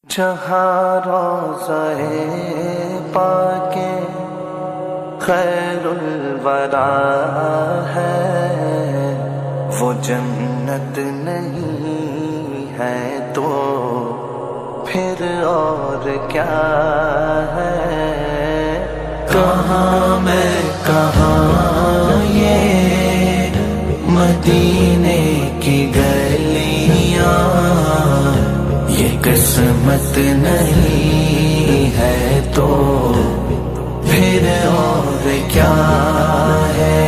جہاں روضہ پاک خیر الورا ہے، وہ جنت نہیں ہے تو پھر اور کیا ہے؟ کہاں میں کہاں یہ مدینے کی گلیاں، یہ قسمت نہیں ہے تو پھر اور کیا ہے؟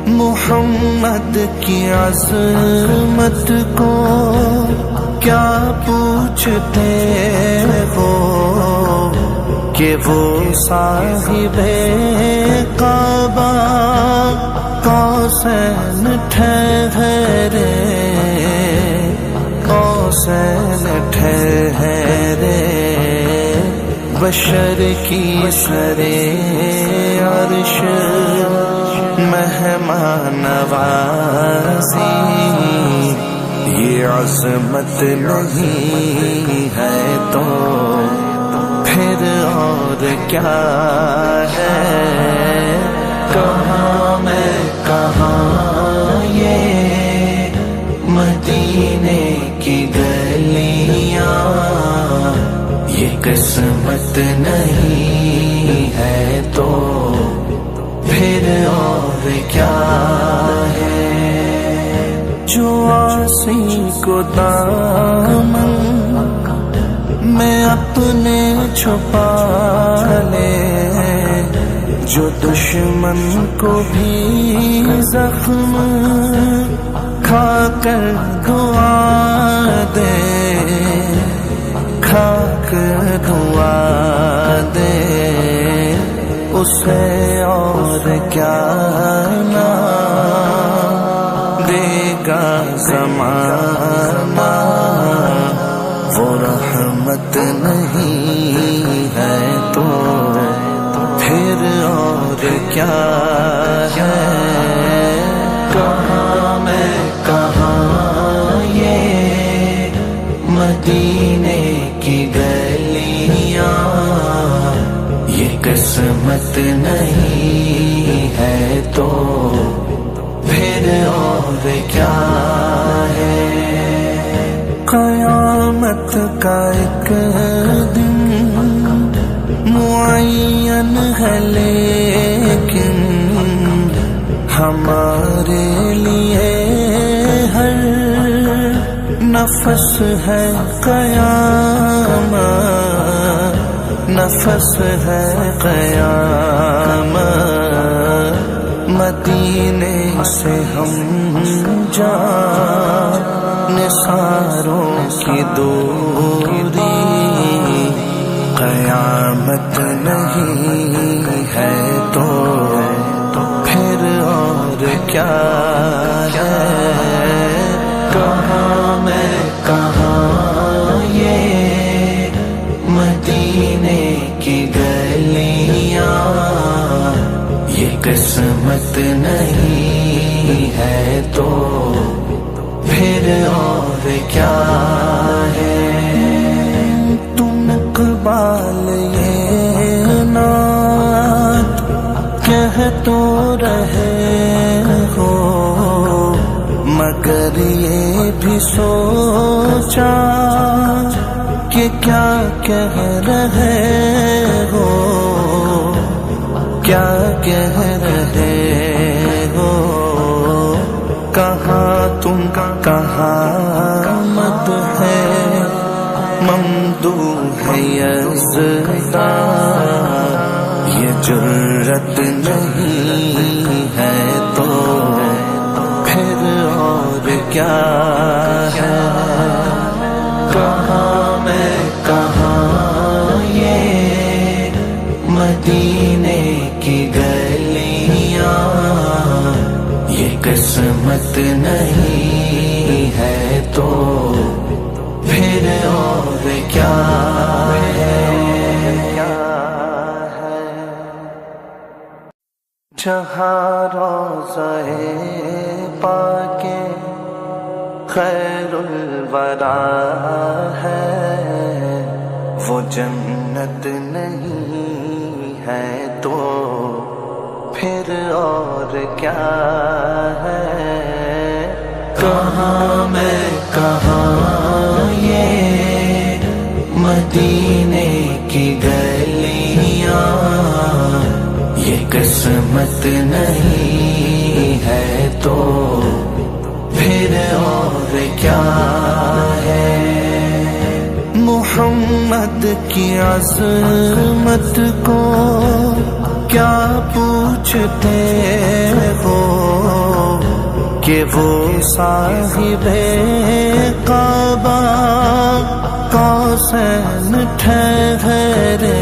محمد کی عظمت کو کیا پوچھتے ہو کہ وہ صاحب کعبہ قوسین ٹھہرے، قوسین ٹھہرے، بشر کی سرے عرش مہمان نوازی، یہ عظمت نہیں ہے تو پھر اور کیا ہے؟ کہاں میں کہاں یہ مدینے کی گلیاں، یہ قسمت نہیں ہے تو پھر اور کیا ہے؟ جو عاصی کو دامن میں اپنے چھپا لے، جو دشمن کو بھی زخم کھا کر دعا دے، کھا کر دعا دے، اسے اور کیا نہ دے گا زمانہ؟ وہ رحمت نہیں ہے تو پھر اور کیا ہے؟ کہاں میں کہاں یہ مدینے کی گلیاں، یہ قسمت نہیں ہے تو پھر اور کیا ہے؟ قیامت کا ایک دن معین ہے لیکن ہمارے لیے ہر نفس ہے قیامت، نفس ہے قیامت، مدینے سے ہم جان نثاروں کی دوری، قیامت نہیں ہے تو پھر اور کیا ہے؟ کہاں میں کہاں یہ مدینے کی گلیاں، یہ قسمت نہیں ہے تو پھر اور کیا ہے؟ تم اقبال یہ نعت کہہ تو رہے ہو، مگر یہ بھی سوچا کہ کیا کہہ رہے ہو، کیا کہہ رہے ہو؟ کہاں تم کہاں مد ہے ممدوح ہے یزداں، یہ جرت نہیں ہے تو پھر اور کیا ہے؟ کہاں میں کہاں یہ مدینے کی گلیاں، یہ قسمت نہیں ہے تو پھر اور کیا ہے؟ جہاں روضہ پاک خیر الورا ہے، جنت نہیں ہے تو پھر اور کیا ہے؟ کہاں میں کہاں یہ مدینے کی گلیاں، یہ قسمت نہیں ہے تو پھر اور کیا ہے؟ محمد کی عظمت کو کیا پوچھتے ہو کہ وہ صاحب کعبہ قوسین ٹھہرے،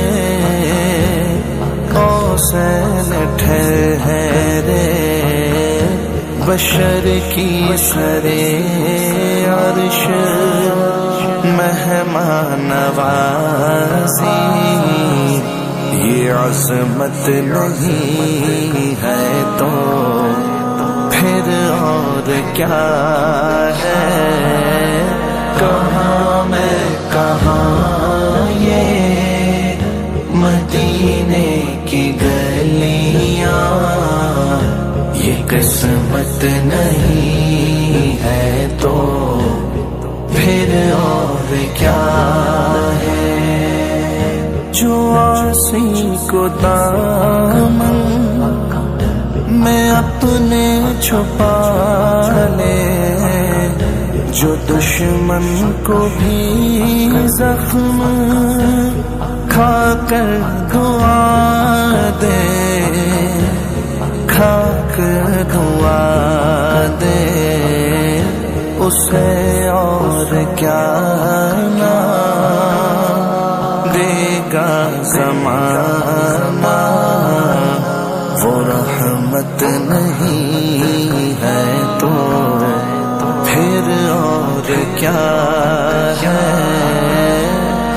قوسین ٹھہرے، بشر کی سرے عرش مہمان نوازی، یہ عظمت نہیں ہے تو پھر اور کیا ہے؟ کہاں میں کہاں یہ مدینے کی گلیاں، یہ قسمت نہیں ہے تو پھر اور کیا ہے؟ جو عاصی کو دامن میں اپنے چھپا لے، جو دشمن کو بھی زخم کھا کر دعا دے، کھا کر دعا دے، اسے اور کیا نہ دے گا زمانہ؟ وہ رحمت نہیں ہے تو پھر اور کیا ہے؟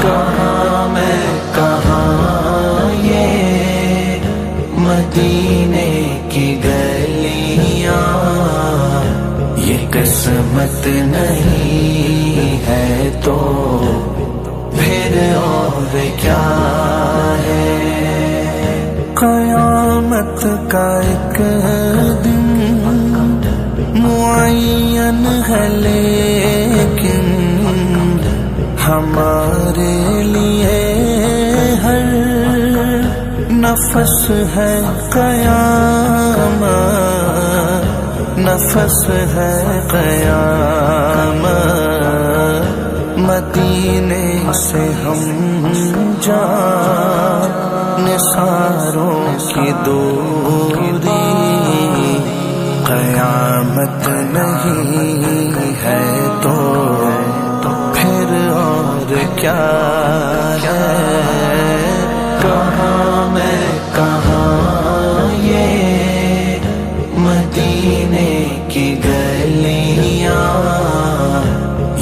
کہاں میں کہاں یہ مدینے کی گلیاں، یہ قسمت نہیں ہے تو پھر اور کیا ہے؟ قیامت کا ایک دن معین ہے لیکن ہمارے لیے ہر نفس ہے قیامت، نفس ہے قیامت، مدینے سے ہم جان نثاروں کی دوری، قیامت نہیں ہے تو پھر اور کیا ہے؟ کہاں میں کہاں یہ مدینے کی گلیاں،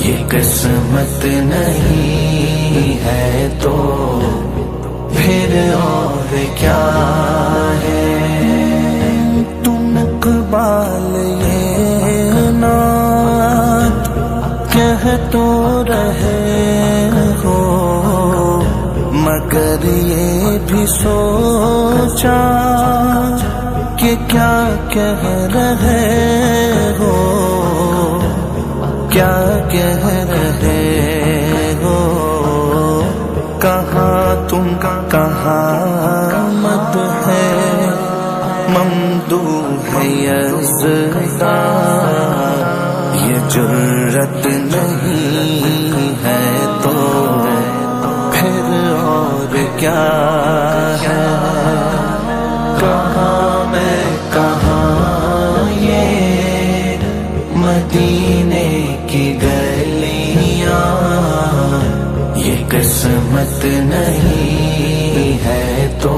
یہ قسمت نہیں ہے تو پھر اور کیا ہے؟ تم اقبال یہ نعت کہہ تو رہے ہو، مگر یہ بھی سوچا کہ کیا کہہ رہے ہو، کیا کہہ رہے ہو؟ کہاں تم کہاں مد ہے ممدوح ہے یزداں، یہ جرت نہیں ہے تو پھر اور کیا ہے؟ کہاں میں کہاں یہ مدینے کی گلیاں، یہ قسمت نہیں ہے تو